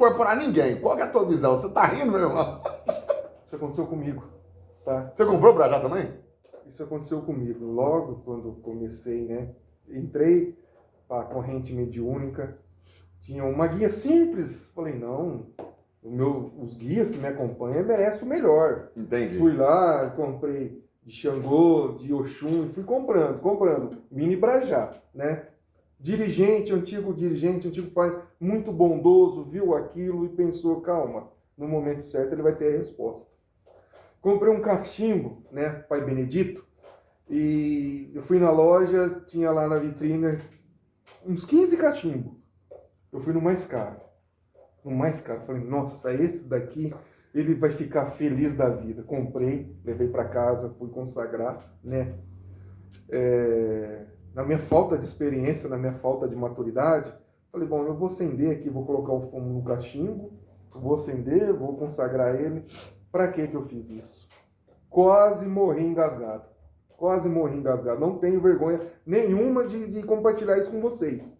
incorporar ninguém. Qual que é a tua visão? Você tá rindo, meu irmão? Isso aconteceu comigo, tá? Você comprou pra já também? Isso aconteceu comigo. Logo quando comecei, né? Entrei para a corrente mediúnica, tinha uma guia simples. Falei, não, os guias que me acompanham merecem o melhor. Entendi. Fui lá, comprei de Xangô, de Oxum, e fui comprando. Mini Brajá, né? Antigo pai, muito bondoso, viu aquilo e pensou, calma, no momento certo ele vai ter a resposta. Comprei um cachimbo, né, Pai Benedito, e eu fui na loja, tinha lá na vitrine uns 15 cachimbos. Eu fui no mais caro. Falei, nossa, esse daqui, ele vai ficar feliz da vida. Comprei, levei para casa, fui consagrar, né? Na minha falta de experiência, na minha falta de maturidade, falei, bom, eu vou acender aqui, vou colocar o fumo no cachimbo, vou acender, vou consagrar ele. Para que eu fiz isso? Quase morri engasgado. Não tenho vergonha nenhuma de compartilhar isso com vocês.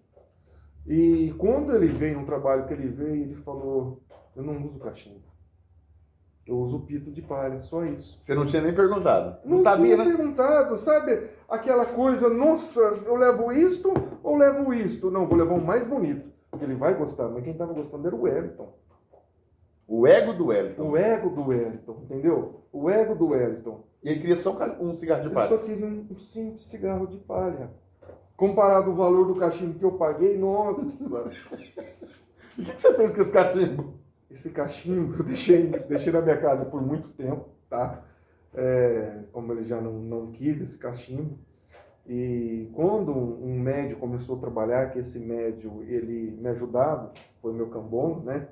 E quando ele veio, num trabalho que ele veio, ele falou, eu não uso cachimbo. Eu uso pito de palha, só isso. Você não tinha nem perguntado. Não sabia, tinha perguntado, sabe? Aquela coisa, nossa, eu levo isto ou levo isto? Não, vou levar o mais bonito, porque ele vai gostar. Mas quem estava gostando era o Wellington. O ego do Wellington. O ego do Wellington, entendeu? O ego do Wellington. E ele queria só um cigarro de Ele palha. só queria um simples cigarro de palha. Comparado ao valor do cachimbo que eu paguei, nossa. E o que você fez com esse cachimbo? Esse cachimbo eu deixei na minha casa por muito tempo, tá? Como ele já não quis esse cachimbo. E quando um médium começou a trabalhar, que esse médium, ele me ajudava, foi meu cambono, né?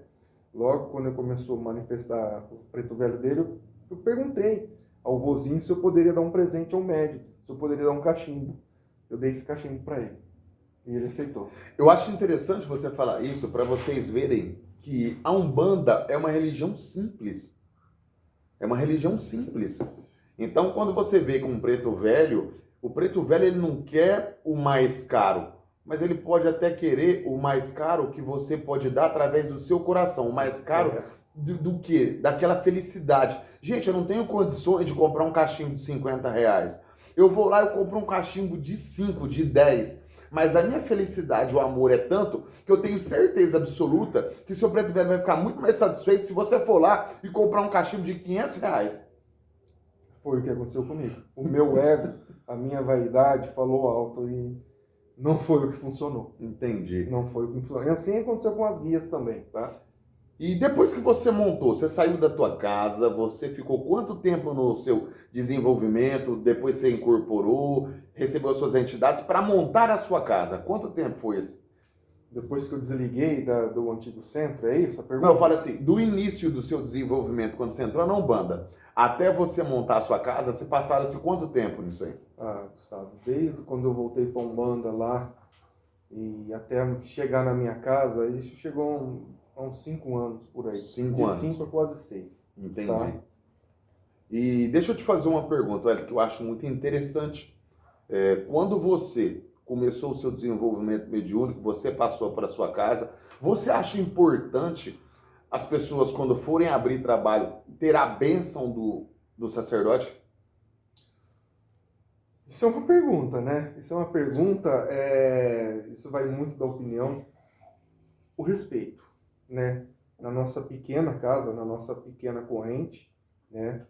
Logo quando ele começou a manifestar o preto velho dele, eu perguntei ao vozinho se eu poderia dar um presente ao médium, se eu poderia dar um cachimbo. Eu dei esse cachimbo para ele. E ele aceitou. Eu acho interessante você falar isso para vocês verem que a Umbanda é uma religião simples. É uma religião simples. Então, quando você vê com um preto velho, o preto velho ele não quer o mais caro, mas ele pode até querer o mais caro que você pode dar através do seu coração. O mais caro do quê? Daquela felicidade. Gente, eu não tenho condições de comprar um cachimbo de R$50. Eu vou lá e compro um cachimbo de 5, de 10. Mas a minha felicidade, o amor é tanto que eu tenho certeza absoluta que o seu preto velho vai ficar muito mais satisfeito se você for lá e comprar um cachimbo de R$500. Foi o que aconteceu comigo. O meu ego, a minha vaidade falou alto e não foi o que funcionou. Entendi. Não foi o que funcionou. E assim aconteceu com as guias também, tá? E depois que você montou, você saiu da tua casa, você ficou quanto tempo no seu desenvolvimento, depois você incorporou, recebeu as suas entidades para montar a sua casa? Quanto tempo foi isso? Depois que eu desliguei do antigo centro, é isso a pergunta? Não, eu falo assim, do início do seu desenvolvimento, quando você entrou na Umbanda, até você montar a sua casa, você passaram-se quanto tempo nisso aí? Gustavo, desde quando eu voltei para Umbanda lá e até chegar na minha casa, isso chegou há uns 5 anos por aí. 5 anos. De 5 a quase 6. Entendi. Tá? E deixa eu te fazer uma pergunta, Hélio, que eu acho muito interessante. Quando você começou o seu desenvolvimento mediúnico, você passou para a sua casa, você acha importante as pessoas, quando forem abrir trabalho, ter a bênção do sacerdote? Isso é uma pergunta, né? Isso é uma pergunta, isso vai muito da opinião. O respeito, né? Na nossa pequena casa, na nossa pequena corrente, né?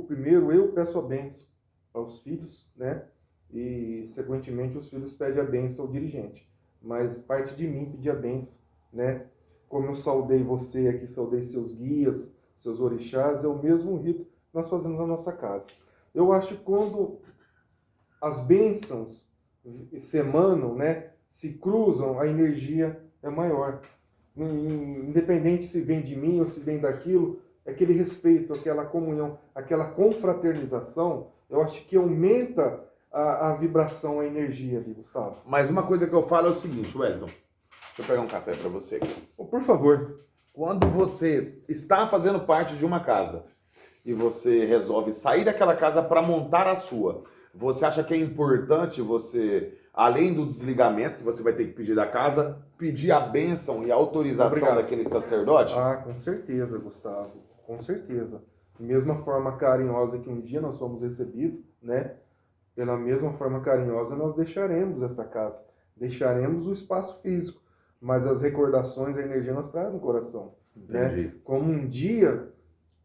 Primeiro eu peço a bênção aos filhos, né? E, sequentemente, os filhos pedem a bênção ao dirigente. Mas parte de mim pedir a bênção, né? Como eu saudei você aqui, saudei seus guias, seus orixás, é o mesmo rito que nós fazemos na nossa casa. Eu acho que quando as bênçãos se emanam, né? Se cruzam, a energia é maior. Independente se vem de mim ou se vem daquilo, aquele respeito, aquela comunhão, aquela confraternização, eu acho que aumenta a vibração, a energia ali, Gustavo. Mas uma coisa que eu falo é o seguinte, Wellington. Deixa eu pegar um café para você aqui. Por favor. Quando você está fazendo parte de uma casa e você resolve sair daquela casa para montar a sua, você acha que é importante você além do desligamento que você vai ter que pedir da casa, pedir a bênção e a autorização Obrigado. daquele sacerdote? Ah, com certeza, Gustavo, com certeza. Da mesma forma carinhosa que um dia nós fomos recebidos, né? Pela mesma forma carinhosa nós deixaremos essa casa, deixaremos o espaço físico, mas as recordações, a energia nós traz no coração, Entendi. né? Como um dia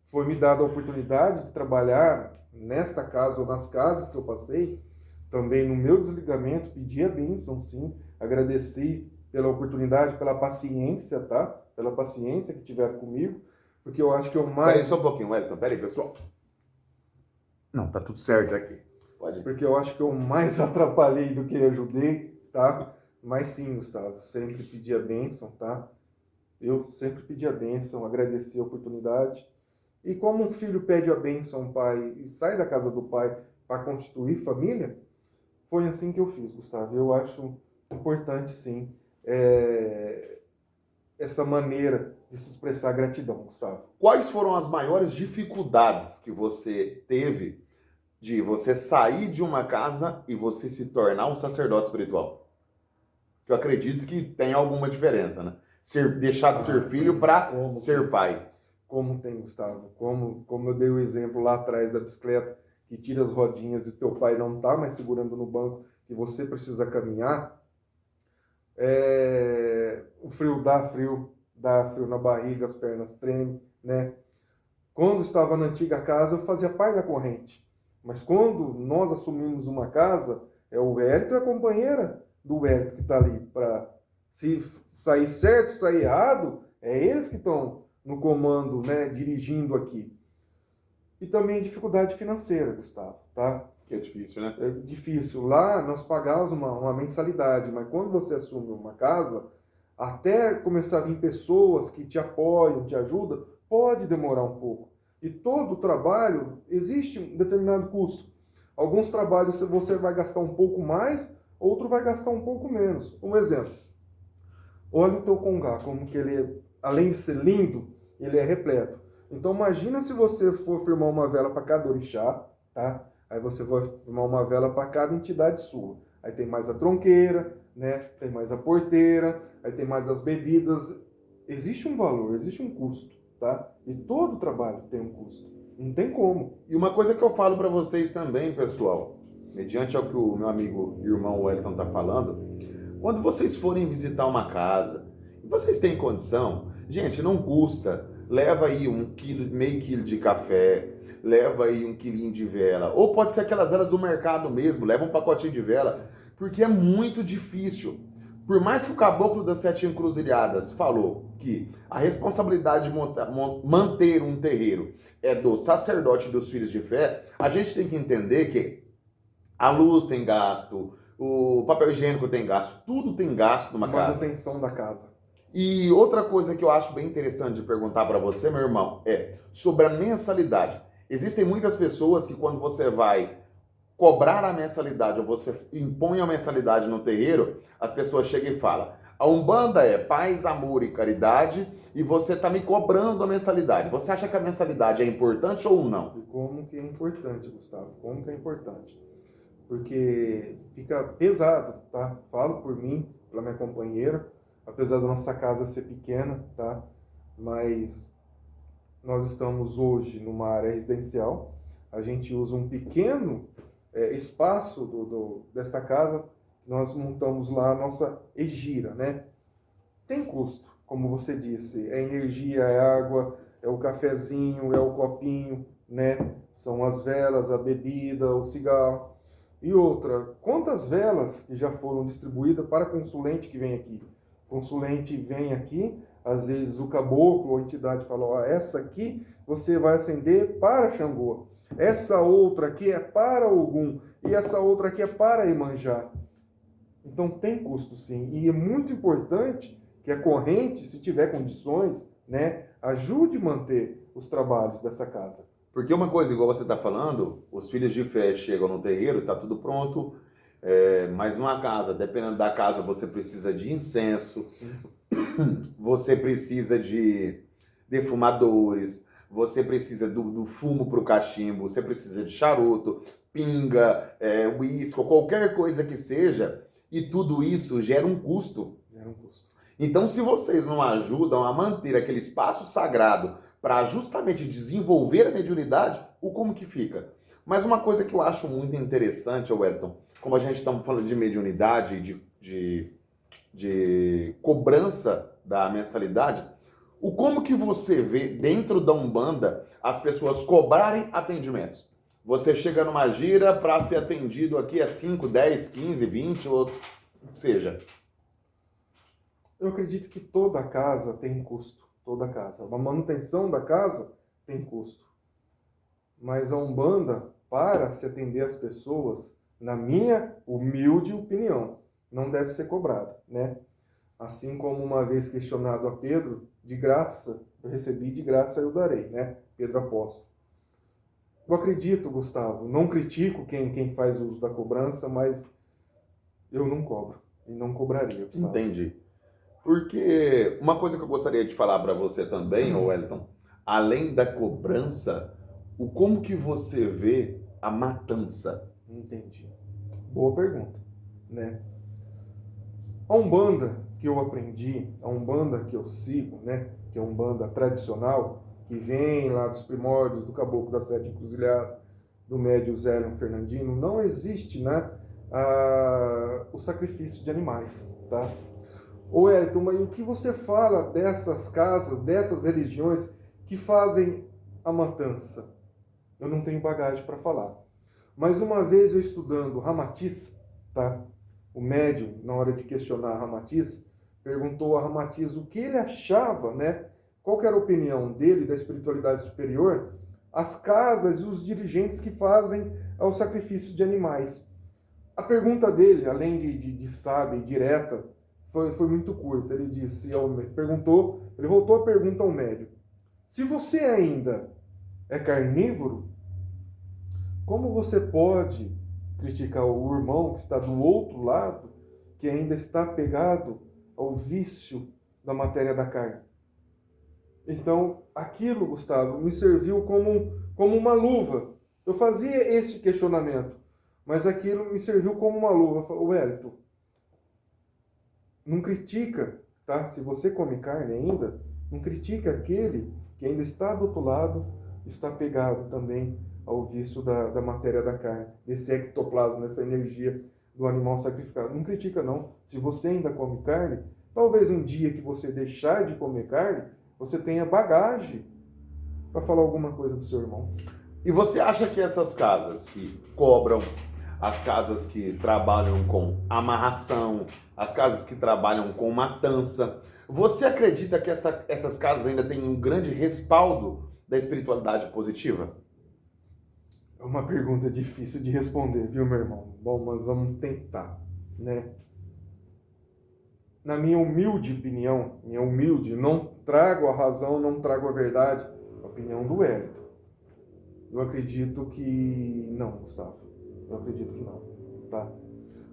foi me dada a oportunidade de trabalhar nesta casa ou nas casas que eu passei, também no meu desligamento, pedi a bênção, sim, agradeci pela oportunidade, pela paciência, tá? Pela paciência que tiveram comigo, porque eu acho que eu mais... Peraí só um pouquinho, Wellington. Peraí, pessoal. Não, tá tudo certo aqui. Pode ir. Porque eu acho que eu mais atrapalhei do que ajudei, tá? Mas sim, Gustavo, sempre pedi a bênção, tá? Eu sempre pedi a bênção, agradeci a oportunidade. E como um filho pede a bênção ao pai e sai da casa do pai para constituir família, foi assim que eu fiz, Gustavo. Eu acho importante, sim, essa maneira de se expressar gratidão, Gustavo. Quais foram as maiores dificuldades que você teve de você sair de uma casa e você se tornar um sacerdote espiritual? Que eu acredito que tem alguma diferença, né? Deixar de ser filho para ser pai. Como tem, Gustavo? Como eu dei o exemplo lá atrás da bicicleta, que tira as rodinhas e teu pai não está mais segurando no banco, que você precisa caminhar, o frio dá frio na barriga, as pernas tremem, né? Quando estava na antiga casa, eu fazia parte da corrente. Mas quando nós assumimos uma casa, é o Wellington e a companheira do Wellington que está ali. Para se sair certo, sair errado, é eles que estão no comando, né, dirigindo aqui. E também dificuldade financeira, Gustavo, tá? Que é difícil, né? É difícil. Lá nós pagávamos uma mensalidade, mas quando você assume uma casa, até começar a vir pessoas que te apoiam, te ajudam, pode demorar um pouco. E todo trabalho, existe um determinado custo. Alguns trabalhos você vai gastar um pouco mais, outro vai gastar um pouco menos. Um exemplo, olha o teu congá, como que ele é, além de ser lindo, ele é repleto. Então imagina se você for firmar uma vela para cada orixá, tá? Aí você vai firmar uma vela para cada entidade sua. Aí tem mais a tronqueira, né? Tem mais a porteira, aí tem mais as bebidas. Existe um valor, existe um custo, tá? E todo trabalho tem um custo. Não tem como. E uma coisa que eu falo para vocês também, pessoal, mediante ao que o meu amigo e irmão Wellington está falando, quando vocês forem visitar uma casa e vocês têm condição, gente, não custa, leva aí meio quilo de café, leva aí 1 quilinho de vela, ou pode ser aquelas velas do mercado mesmo, leva um pacotinho de vela, porque é muito difícil. Por mais que o caboclo das 7 encruzilhadas falou que a responsabilidade de manter um terreiro é do sacerdote e dos filhos de fé, a gente tem que entender que a luz tem gasto, o papel higiênico tem gasto, tudo tem gasto numa casa. Manutenção da casa. E outra coisa que eu acho bem interessante de perguntar para você, meu irmão, é sobre a mensalidade. Existem muitas pessoas que quando você vai cobrar a mensalidade ou você impõe a mensalidade no terreiro, as pessoas chegam e falam: a Umbanda é paz, amor e caridade e você está me cobrando a mensalidade. Você acha que a mensalidade é importante ou não? E como que é importante, Gustavo? Como que é importante? Porque fica pesado, tá? Falo por mim, pela minha companheira, apesar da nossa casa ser pequena, tá? Mas nós estamos hoje numa área residencial, a gente usa um pequeno espaço desta casa, nós montamos lá a nossa egira, né? Tem custo, como você disse, é energia, é água, é o cafezinho, é o copinho, né? São as velas, a bebida, o cigarro. E outra, quantas velas que já foram distribuídas para consulente que vem aqui? Consulente vem aqui, às vezes o caboclo ou a entidade fala: ó, essa aqui você vai acender para Xangô, essa outra aqui é para Ogum e essa outra aqui é para Iemanjá. Então tem custo sim, e é muito importante que a corrente, se tiver condições, né, ajude a manter os trabalhos dessa casa. Porque uma coisa, igual você está falando, os filhos de fé chegam no terreiro, está tudo pronto, mas numa casa, dependendo da casa, você precisa de incenso, sim. Você precisa de defumadores, você precisa do fumo para o cachimbo, você precisa de charuto, pinga, uísque, qualquer coisa que seja, E tudo isso gera um custo. Gera um custo. Então, se vocês não ajudam a manter aquele espaço sagrado para justamente desenvolver a mediunidade, o como que fica? Mas uma coisa que eu acho muito interessante, Wellington, como a gente está falando de mediunidade, de cobrança da mensalidade, o como que você vê dentro da Umbanda as pessoas cobrarem atendimentos? Você chega numa gira para ser atendido aqui a 5, 10, 15, 20, ou seja. Eu acredito que toda casa tem custo. Toda casa. A manutenção da casa tem custo. Mas a Umbanda, para se atender às pessoas, na minha humilde opinião, não deve ser cobrada, né? Assim como uma vez questionado a Pedro, de graça, eu recebi, de graça eu darei, né? Pedro Apóstolo. Eu acredito, Gustavo, não critico quem faz uso da cobrança, mas eu não cobro e não cobraria, Gustavo. Entendi. Porque uma coisa que eu gostaria de falar para você também, Wellington, além da cobrança, o como que você vê a matança? Entendi. Boa pergunta, né? A Umbanda que eu aprendi, a Umbanda que eu sigo, né? Que é a Umbanda tradicional, que vem lá dos primórdios do Caboclo das Sete Encruzilhadas, do médio Zélio Fernandino, não existe, né? O sacrifício de animais, tá? Ô Wellington, mas o que você fala dessas casas, dessas religiões que fazem a matança? Eu não tenho bagagem para falar. Mas uma vez eu estudando Ramatiz, tá? O médium, na hora de questionar Ramatiz, perguntou a Ramatiz o que ele achava, né? Qual que era a opinião dele da espiritualidade superior, as casas e os dirigentes que fazem o sacrifício de animais. A pergunta dele, além de sábia e direta, foi muito curta. Ele disse, ele voltou a pergunta ao médium: se você ainda é carnívoro, como você pode criticar o irmão que está do outro lado, que ainda está pegado ao vício da matéria da carne? Então, aquilo, Gustavo, me serviu como uma luva. Eu fazia esse questionamento, mas aquilo me serviu como uma luva. Eu falei, Wellington, não critica, tá? Se você come carne ainda, não critica aquele que ainda está do outro lado, está pegado também ao vício da matéria da carne, desse ectoplasma, dessa energia do animal sacrificado. Não critica, não. Se você ainda come carne, talvez um dia que você deixar de comer carne, você tenha bagagem para falar alguma coisa do seu irmão. E você acha que essas casas que cobram, as casas que trabalham com amarração, as casas que trabalham com matança, você acredita que essas casas ainda têm um grande respaldo da espiritualidade positiva? É uma pergunta difícil de responder, viu, meu irmão? Bom, mas vamos tentar, né? Na minha humilde opinião, não trago a razão, não trago a verdade, a opinião do Wellington. Eu acredito que não, Gustavo. Eu acredito que não, tá?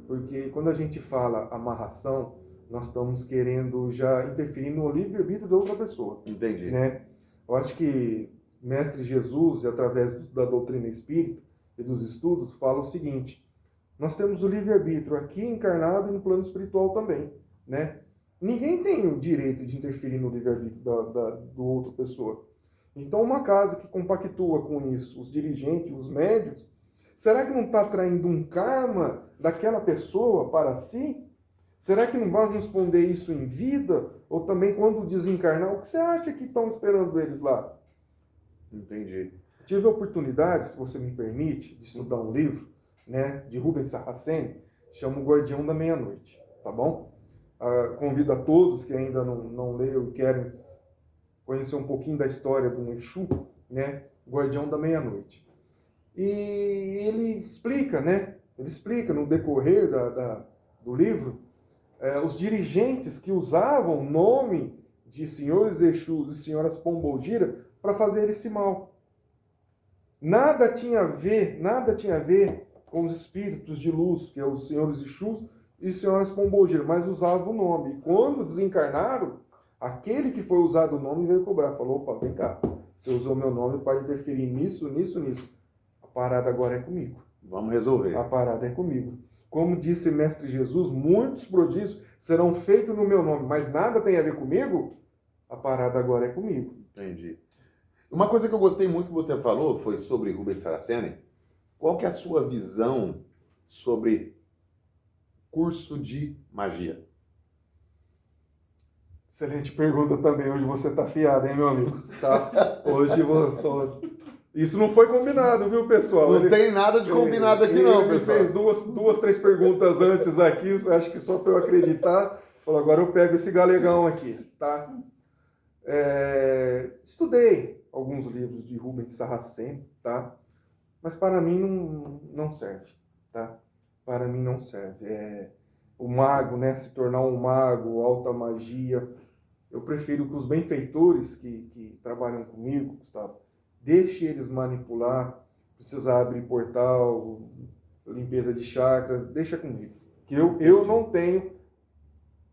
Porque quando a gente fala amarração, nós estamos querendo já interferir no livre-arbítrio da outra pessoa. Entendi. Né? Eu acho que Mestre Jesus, através da doutrina espírita e dos estudos, fala o seguinte: nós temos o livre-arbítrio aqui encarnado e no plano espiritual também, né? Ninguém tem o direito de interferir no livre-arbítrio do outra pessoa. Então, uma casa que compactua com isso, os dirigentes, os médios, será que não está traindo um karma daquela pessoa para si? Será que não vai responder isso em vida? Ou também quando desencarnar? O que você acha que estão esperando eles lá? Entendi. Tive a oportunidade, se você me permite, de estudar um livro, né, de Rubens Saraceni, chama O Guardião da Meia-Noite, tá bom? Convido a todos que ainda não leram e querem conhecer um pouquinho da história do Exu, né, Guardião da Meia-Noite. E ele explica, né, no decorrer do livro, os dirigentes que usavam o nome de senhores Exus e senhoras Pombogira para fazer esse mal. Nada tinha a ver com os espíritos de luz, que é os senhores Exus e senhoras Pombogira, mas usavam o nome. E quando desencarnaram, aquele que foi usado o nome veio cobrar. Falou, opa, vem cá, você usou meu nome para interferir nisso. A parada agora é comigo. Vamos resolver. A parada é comigo. como disse Mestre Jesus, muitos prodígios serão feitos no meu nome, mas nada tem a ver comigo, a parada agora é comigo. Entendi. Uma coisa que eu gostei muito que você falou foi sobre Rubens Saraceni. Qual que é a sua visão sobre curso de magia? Excelente pergunta também. Hoje você tá afiado, hein, meu amigo? Tá? Isso não foi combinado, viu, pessoal? Não tem nada de combinado aqui não, pessoal. Ele fez duas, três perguntas antes aqui, acho que só para eu acreditar. Falou, agora eu pego esse galegão aqui, tá? Estudei alguns livros de Rubens Saraceni, tá? Mas para mim não serve, tá? Para mim não serve. O mago, né? Se tornar um mago, alta magia. Eu prefiro que os benfeitores que trabalham comigo, Gustavo, deixe eles manipular, precisar abrir portal, limpeza de chakras, deixa com eles. Que eu não tenho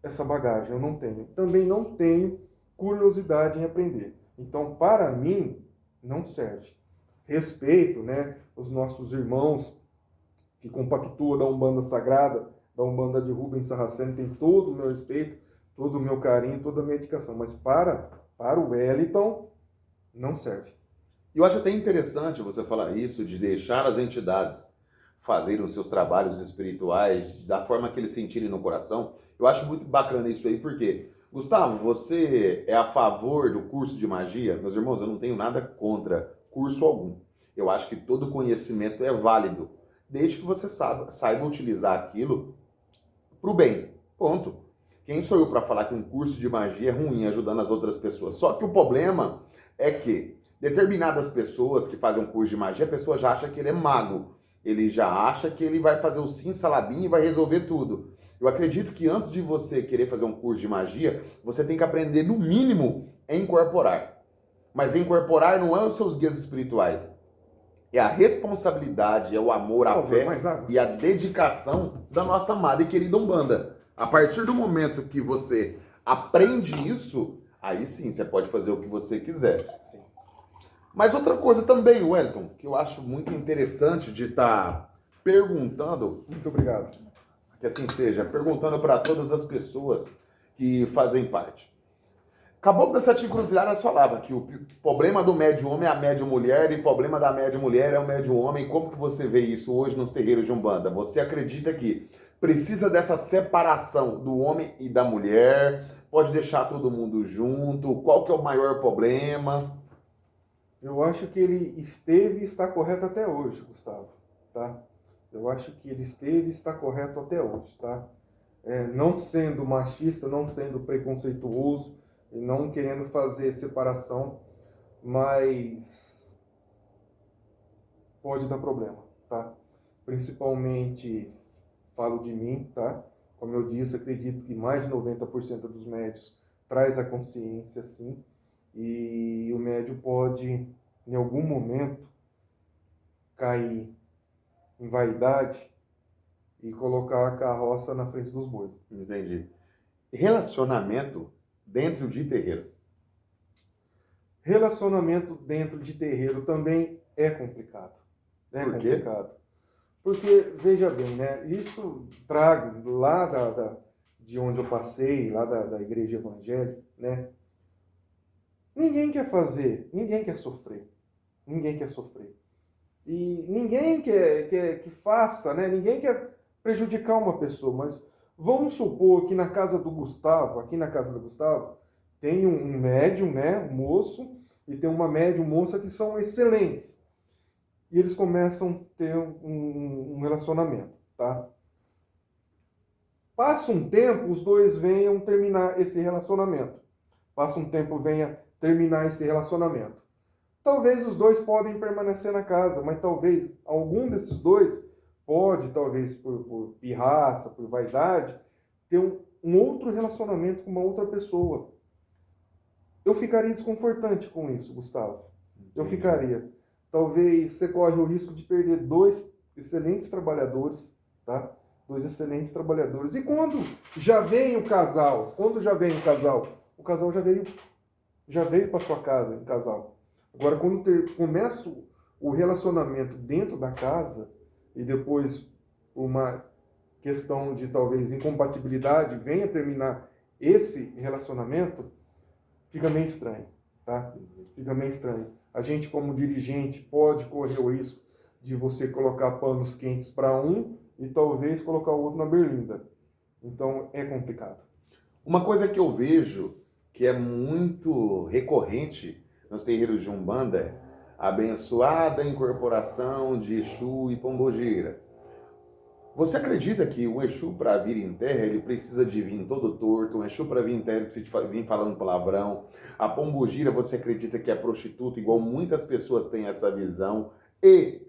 essa bagagem, eu não tenho. Também não tenho curiosidade em aprender. Então, para mim, não serve. Respeito, né, os nossos irmãos que compactuam da Umbanda Sagrada, da Umbanda de Rubens Saraceni, tem todo o meu respeito, todo o meu carinho, toda a minha dedicação. Mas para o Wellington, não serve. Eu acho até interessante você falar isso, de deixar as entidades fazerem os seus trabalhos espirituais da forma que eles sentirem no coração. Eu acho muito bacana isso aí, porque, Gustavo, você é a favor do curso de magia? Meus irmãos, eu não tenho nada contra curso algum. Eu acho que todo conhecimento é válido, desde que você saiba utilizar aquilo para o bem. Ponto. Quem sou eu para falar que um curso de magia é ruim, ajudando as outras pessoas? Só que o problema é que determinadas pessoas que fazem um curso de magia, a pessoa já acha que ele é mago. Ele já acha que ele vai fazer o sim-salabim e vai resolver tudo. Eu acredito que antes de você querer fazer um curso de magia, você tem que aprender, no mínimo, a incorporar. Mas incorporar não é os seus guias espirituais. É a responsabilidade, é o amor, a fé e a dedicação da nossa amada e querida Umbanda. A partir do momento que você aprende isso, aí sim, você pode fazer o que você quiser. Sim. Mas outra coisa também, Wellington, que eu acho muito interessante de estar perguntando, muito obrigado, que assim seja, perguntando para todas as pessoas que fazem parte. Caboclo das Sete Encruzilhadas falava que o problema do médium homem é a médium mulher e o problema da médium mulher é o médium homem. Como que você vê isso hoje nos terreiros de Umbanda? Você acredita que precisa dessa separação do homem e da mulher? Pode deixar todo mundo junto? Qual que é o maior problema? Eu acho que ele esteve e está correto até hoje, Gustavo, tá? Eu acho que ele esteve e está correto até hoje, tá? Não sendo machista, não sendo preconceituoso, e não querendo fazer separação, mas pode dar problema, tá? Principalmente, falo de mim, tá? Como eu disse, acredito que mais de 90% dos médios traz a consciência, sim, e o médium pode, em algum momento, cair em vaidade e colocar a carroça na frente dos bois. Entendi. Relacionamento dentro de terreiro. Relacionamento dentro de terreiro também é complicado. Por quê? Complicado. Porque, veja bem, né? Isso trago lá de onde eu passei, lá da igreja evangélica, né? Ninguém quer fazer, ninguém quer sofrer. Ninguém quer sofrer. E ninguém quer que faça, né? Ninguém quer prejudicar uma pessoa, mas vamos supor que na casa do Gustavo, aqui na casa do Gustavo, tem um médium, né, um moço, e tem uma médium moça que são excelentes. E eles começam a ter um relacionamento, tá? Passa um tempo, os dois venham terminar esse relacionamento. Passa um tempo, venha terminar esse relacionamento. Talvez os dois podem permanecer na casa, mas talvez algum desses dois pode, talvez por pirraça, por vaidade, ter um outro relacionamento com uma outra pessoa. Eu ficaria desconfortante com isso, Gustavo. Eu ficaria. Talvez você corre o risco de perder dois excelentes trabalhadores, tá? Dois excelentes trabalhadores. E quando já vem o casal? O casal já veio para sua casa em casal. Agora, quando começa o relacionamento dentro da casa, e depois uma questão de talvez incompatibilidade venha terminar esse relacionamento, fica meio estranho, tá? Fica meio estranho. A gente, como dirigente, pode correr o risco de você colocar panos quentes para um e talvez colocar o outro na berlinda. Então, é complicado. Uma coisa que eu vejo que é muito recorrente nos terreiros de Umbanda é a abençoada incorporação de Exu e Pombogira. Você acredita que o Exu, para vir em terra, ele precisa de vir todo torto? O Exu, para vir em terra, ele precisa de vir falando palavrão? A Pombogira, você acredita que é prostituta, igual muitas pessoas têm essa visão? E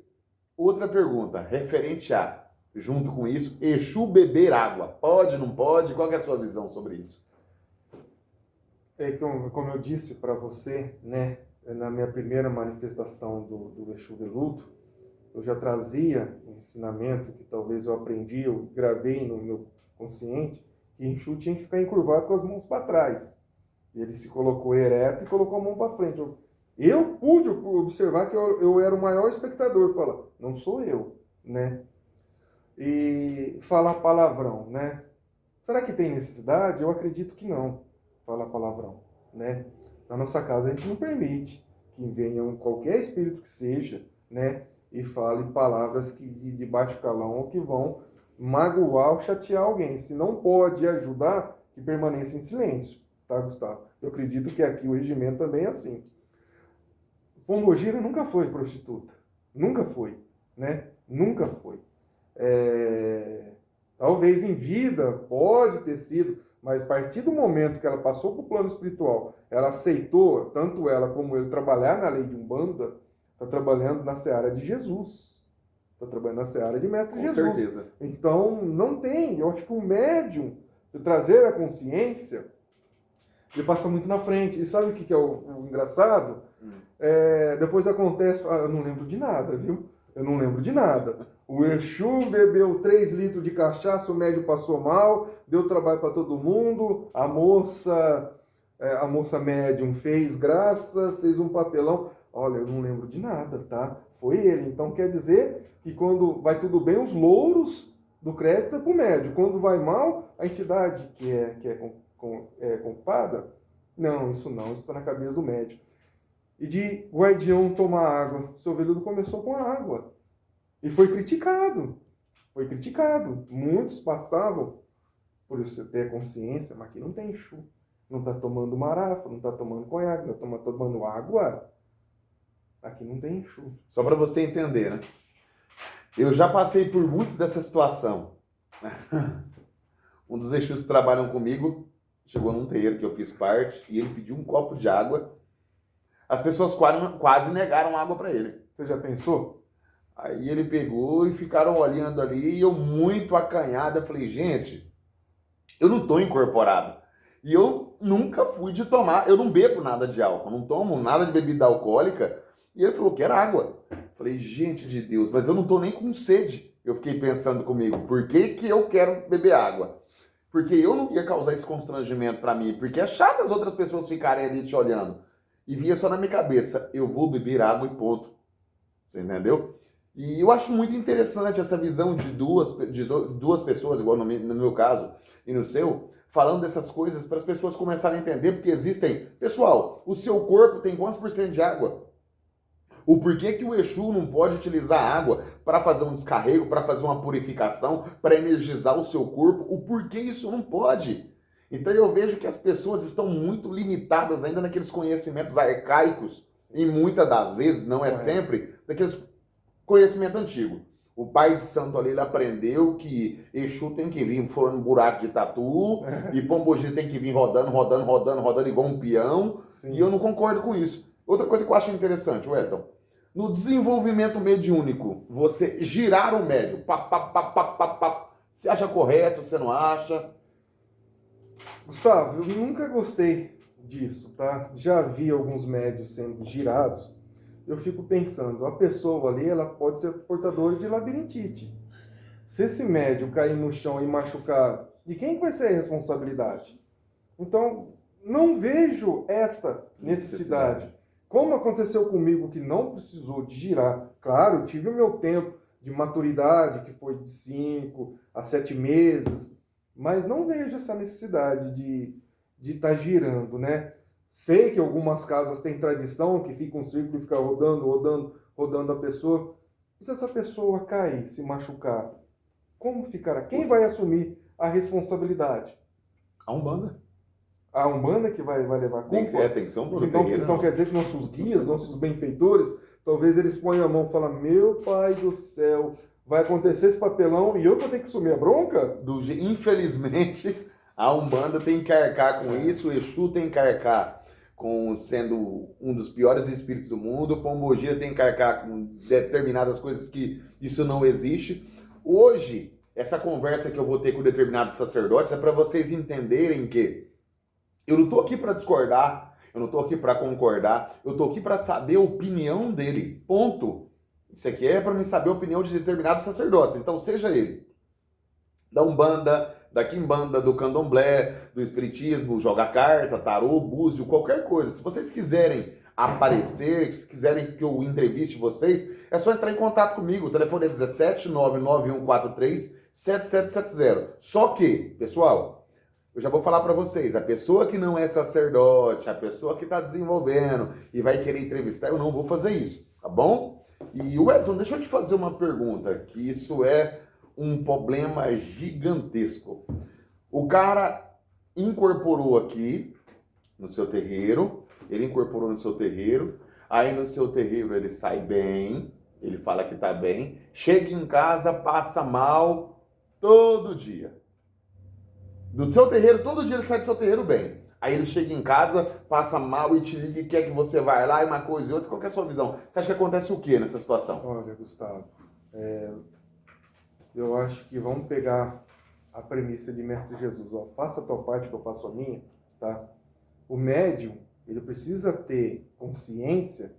outra pergunta, referente a, junto com isso, Exu beber água. Pode, não pode? Qual é a sua visão sobre isso? Como eu disse para você, né, na minha primeira manifestação do Exu Veludo, eu já trazia um ensinamento que talvez eu aprendi, eu gravei no meu consciente, que Exu tinha que ficar encurvado com as mãos para trás. E ele se colocou ereto e colocou a mão para frente. Eu pude observar que eu era o maior espectador. Fala, não sou eu, né? E falar palavrão, né? Será que tem necessidade? Eu acredito que não. Falar palavrão, né? Na nossa casa a gente não permite que venha qualquer espírito que seja, né? E fale palavras que de baixo calão ou que vão magoar ou chatear alguém. Se não pode ajudar, que permaneça em silêncio, tá, Gustavo? Eu acredito que aqui o regimento também é assim. Pombogira nunca foi prostituta. Nunca foi, né? Nunca foi. Talvez em vida pode ter sido, mas a partir do momento que ela passou para o plano espiritual, ela aceitou, tanto ela como eu, trabalhar na lei de Umbanda, está trabalhando na seara de Jesus. Está trabalhando na seara de Mestre Jesus. Com certeza. Então, não tem. Eu acho que o médium, de trazer a consciência, ele passa muito na frente. E sabe o que é o engraçado? Depois acontece... eu não lembro de nada, viu? Eu não lembro de nada. O Exu bebeu 3 litros de cachaça, o médium passou mal, deu trabalho para todo mundo, a moça médium fez graça, fez um papelão. Olha, eu não lembro de nada, tá? Foi ele. Então quer dizer que quando vai tudo bem, os louros do crédito é para o médium. Quando vai mal, a entidade que é culpada, não, isso está na cabeça do médium. E de guardião tomar água. Seu Veludo começou com a água. E foi criticado. Foi criticado. Muitos passavam por você ter consciência, mas aqui não tem Exu. Não está tomando marafa, não está tomando conhaque, não está tomando água. Aqui não tem Exu. Só para você entender, né? Eu já passei por muito dessa situação. Um dos Exus que trabalham comigo chegou num terreiro que eu fiz parte e ele pediu um copo de água. As pessoas quase negaram água para ele. Você já pensou? Aí ele pegou e ficaram olhando ali e eu muito acanhado. Eu falei, gente, eu não tô incorporado. E eu nunca fui de tomar, eu não bebo nada de álcool, não tomo nada de bebida alcoólica. E ele falou que era água. Eu falei, gente de Deus, mas eu não tô nem com sede. Eu fiquei pensando comigo, por que que eu quero beber água? Porque eu não ia causar esse constrangimento para mim, porque é chato as outras pessoas ficarem ali te olhando. E vinha só na minha cabeça, eu vou beber água e ponto. Você entendeu? E eu acho muito interessante essa visão de duas pessoas, igual no meu caso e no seu, falando dessas coisas para as pessoas começarem a entender, porque existem... Pessoal, o seu corpo tem quantos por cento de água? O porquê que o Exu não pode utilizar água para fazer um descarrego, para fazer uma purificação, para energizar o seu corpo? O porquê isso não pode? Então eu vejo que as pessoas estão muito limitadas ainda naqueles conhecimentos arcaicos, e muitas das vezes, não é sempre, daqueles conhecimentos antigos. O pai de santo ali, ele aprendeu que Exu tem que vir furando um buraco de tatu, e Pombogira tem que vir rodando igual um peão, Sim. E eu não concordo com isso. Outra coisa que eu acho interessante, Wellington, no desenvolvimento mediúnico, você girar o médium, você acha correto, você não acha? Gustavo, eu nunca gostei disso, tá? Já vi alguns médios sendo girados. Eu fico pensando, a pessoa ali, ela pode ser portadora de labirintite. Se esse médium cair no chão e machucar, de quem vai ser a responsabilidade? Então, não vejo esta necessidade. Como aconteceu comigo, que não precisou de girar. Claro, eu tive o meu tempo de maturidade, que foi de 5 a 7 meses, mas não vejo essa necessidade de estar girando, né? Sei que algumas casas têm tradição, que fica um círculo e fica rodando, rodando, rodando a pessoa. E se essa pessoa cair, se machucar, como ficará? Quem vai assumir a responsabilidade? A Umbanda. A Umbanda que vai levar a culpa? Tem que ser um terreiro, Então quer dizer que nossos guias, nossos benfeitores, talvez eles ponham a mão e falam, meu pai do céu, vai acontecer esse papelão e eu vou ter que assumir a bronca? Infelizmente, a Umbanda tem que arcar com isso, o Exu tem que arcar com sendo um dos piores espíritos do mundo, o Pombogira tem que arcar com determinadas coisas que isso não existe. Hoje, essa conversa que eu vou ter com determinados sacerdotes é para vocês entenderem que eu não estou aqui para discordar, eu não estou aqui para concordar, eu estou aqui para saber a opinião dele, ponto. Isso aqui é para mim saber a opinião de determinados sacerdotes, então seja ele da Umbanda, da Quimbanda, do Candomblé, do Espiritismo, joga carta, tarô, búzio, qualquer coisa. Se vocês quiserem aparecer, se quiserem que eu entreviste vocês, é só entrar em contato comigo. O telefone é 17 99143 7770. Só que, pessoal, eu já vou falar para vocês, a pessoa que não é sacerdote, a pessoa que está desenvolvendo e vai querer entrevistar, eu não vou fazer isso, tá bom? E, Wellington, deixa eu te fazer uma pergunta, que isso é um problema gigantesco. O cara incorporou aqui no seu terreiro, ele incorporou no seu terreiro, aí no seu terreiro ele sai bem, ele fala que tá bem, chega em casa, passa mal todo dia. Do seu terreiro, todo dia ele sai do seu terreiro bem. Aí ele chega em casa, passa mal e te liga e quer que você vá lá e uma coisa e outra. Qual que é a sua visão? Você acha que acontece o que nessa situação? Olha, Gustavo, eu acho que vamos pegar a premissa de Mestre Jesus. Ó, faça a tua parte que eu faço a minha, tá? O médium, ele precisa ter consciência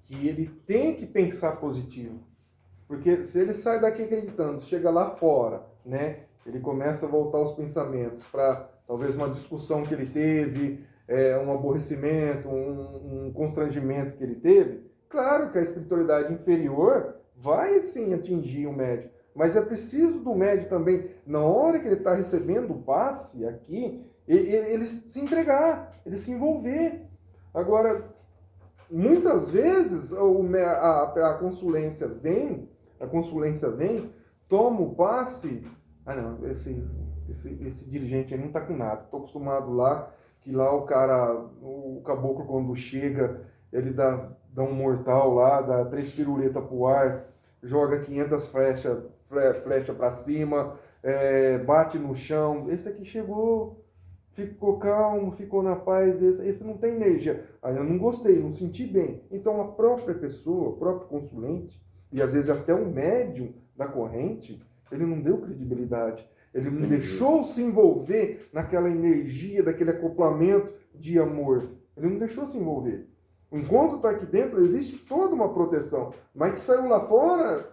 que ele tem que pensar positivo. Porque se ele sai daqui acreditando, chega lá fora, né? Ele começa a voltar os pensamentos para talvez uma discussão que ele teve, um aborrecimento, um constrangimento que ele teve. Claro que a espiritualidade inferior vai sim atingir o médium. Mas é preciso do médium também, na hora que ele está recebendo o passe aqui, ele se entregar, ele se envolver. Agora, muitas vezes a consulência vem, toma o passe. Ah, não, esse dirigente aí não está com nada. Estou acostumado lá, que lá o caboclo quando chega, ele dá um mortal lá, dá 3 piruletas pro ar, joga 500 flecha para cima, bate no chão. Esse aqui chegou, ficou calmo, ficou na paz, esse não tem energia. Aí eu não gostei, não senti bem. Então a própria pessoa, o próprio consulente, e às vezes até o médium da corrente, ele não deu credibilidade. Ele não deixou se envolver naquela energia, daquele acoplamento de amor. Ele não deixou se envolver. Enquanto está aqui dentro, existe toda uma proteção. Mas que saiu lá fora,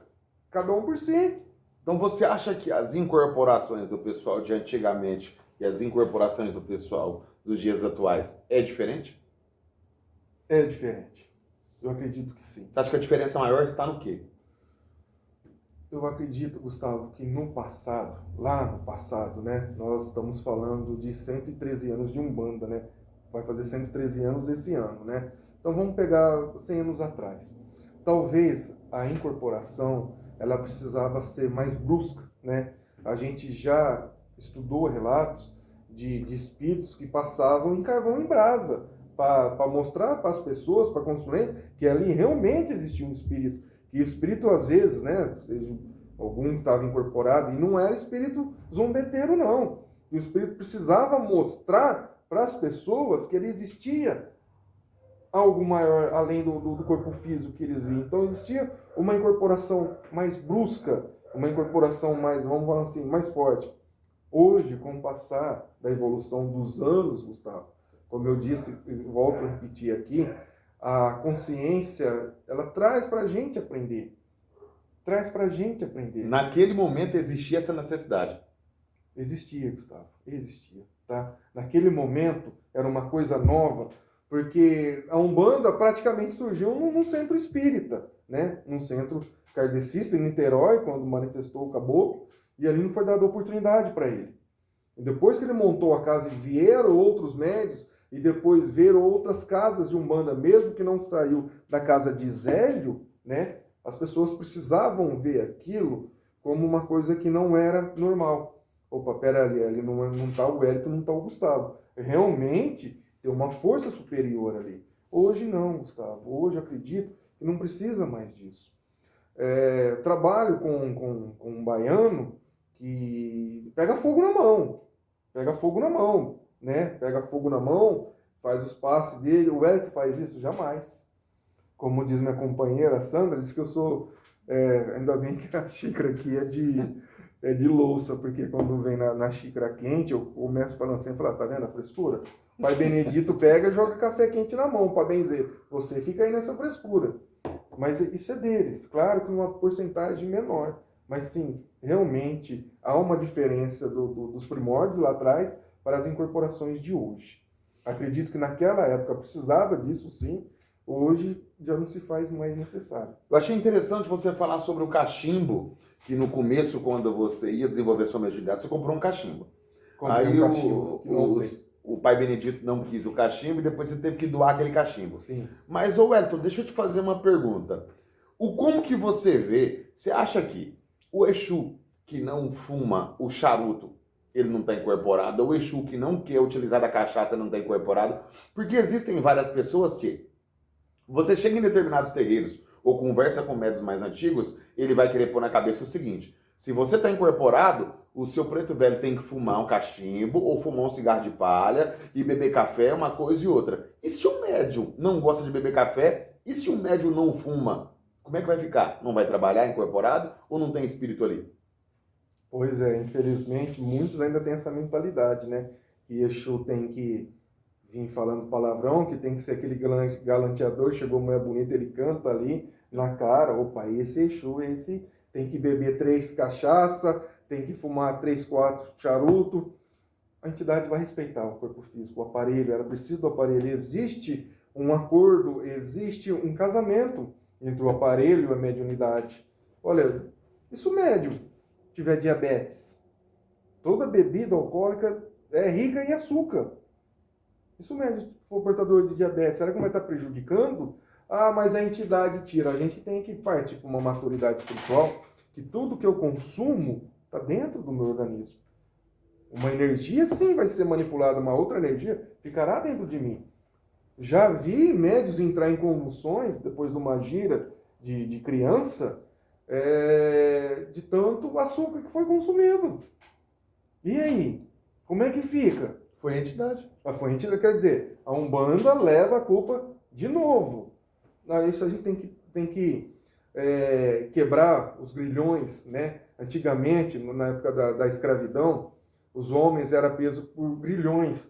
cada um por si. Então você acha que as incorporações do pessoal de antigamente e as incorporações do pessoal dos dias atuais é diferente? É diferente. Eu acredito que sim. Você acha que a diferença maior está no quê? Eu acredito, Gustavo, que no passado, lá no passado, né, nós estamos falando de 113 anos de Umbanda, né? Vai fazer 113 anos esse ano, né? Então vamos pegar 100 anos atrás. Talvez a incorporação, ela precisava ser mais brusca, né? A gente já estudou relatos de espíritos que passavam em carvão em brasa para mostrar para as pessoas, para consulente, que ali realmente existia um espírito. Que espírito, às vezes, né, seja algum que estava incorporado, e não era espírito zombeteiro, não. O espírito precisava mostrar para as pessoas que ele existia algo maior, além do corpo físico que eles viam. Então, existia uma incorporação mais brusca, uma incorporação mais, vamos falar assim, mais forte. Hoje, com o passar da evolução dos anos, Gustavo, como eu disse, volto a repetir aqui, a consciência, ela traz para a gente aprender. Traz para a gente aprender. Naquele momento existia essa necessidade. Existia, Gustavo. Existia. Tá? Naquele momento era uma coisa nova, porque a Umbanda praticamente surgiu num centro espírita, né? Num centro kardecista em Niterói, quando manifestou o caboclo, e ali não foi dada oportunidade para ele. E depois que ele montou a casa e vieram outros médios, e depois veio outras casas de Umbanda, mesmo que não saiu da casa de Zélio, né? As pessoas precisavam ver aquilo como uma coisa que não era normal. Opa, pera ali não está o Hélito, não está o Gustavo. Realmente tem uma força superior ali. Hoje não, Gustavo. Hoje eu acredito que não precisa mais disso. Trabalho com um baiano que pega fogo na mão. Pega fogo na mão, né? Pega fogo na mão, faz os passes dele. O Hélito faz isso? Jamais. Como diz minha companheira, a Sandra, diz que eu sou... ainda bem que a xícara aqui é de louça, porque quando vem na xícara quente, eu começo falando assim, tá vendo a frescura? O Pai Benedito pega e joga café quente na mão para benzer. Você fica aí nessa frescura. Mas isso é deles. Claro que numa porcentagem menor. Mas sim, realmente há uma diferença dos primórdios lá atrás para as incorporações de hoje. Acredito que naquela época precisava disso, sim. Hoje já não se faz mais necessário. Eu achei interessante você falar sobre o cachimbo, que no começo, quando você ia desenvolver sua mediunidade, você comprou um cachimbo. Aí um cachimbo, o Pai Benedito não quis o cachimbo e depois você teve que doar aquele cachimbo. Sim. Mas, Wellington, deixa eu te fazer uma pergunta. Como que você vê, você acha que o Exu que não fuma o charuto, ele não está incorporado, ou o Exu que não quer utilizar da cachaça não está incorporado? Porque existem várias pessoas que você chega em determinados terreiros ou conversa com médios mais antigos, ele vai querer pôr na cabeça o seguinte: se você está incorporado, o seu preto velho tem que fumar um cachimbo ou fumar um cigarro de palha e beber café, uma coisa e outra. E se o médium não gosta de beber café? E se o médium não fuma? Como é que vai ficar? Não vai trabalhar incorporado ou não tem espírito ali? Pois é, infelizmente, muitos ainda têm essa mentalidade, né? Que Exu tem que vir falando palavrão, que tem que ser aquele galanteador, chegou mulher bonita, ele canta ali na cara, opa, esse Exu, esse tem que beber 3 cachaça, tem que fumar 3, 4 charuto. A entidade vai respeitar o corpo físico, o aparelho, ela precisa do aparelho. Existe um acordo, existe um casamento entre o aparelho e a mediunidade. Olha, e se o médium tiver diabetes? Toda bebida alcoólica é rica em açúcar. E se o médium for portador de diabetes, será que vai estar prejudicando? Ah, mas a entidade tira. A gente tem que partir para uma maturidade espiritual, que tudo que eu consumo está dentro do meu organismo. Uma energia, sim, vai ser manipulada, uma outra energia ficará dentro de mim. Já vi médios entrar em convulsões, depois de uma gira de criança, de tanto açúcar que foi consumido. E aí? Como é que fica? Foi a entidade. Foi a entidade, quer dizer, a Umbanda leva a culpa de novo. Isso a gente tem que quebrar os grilhões, né? Antigamente, na época da escravidão, os homens eram presos por grilhões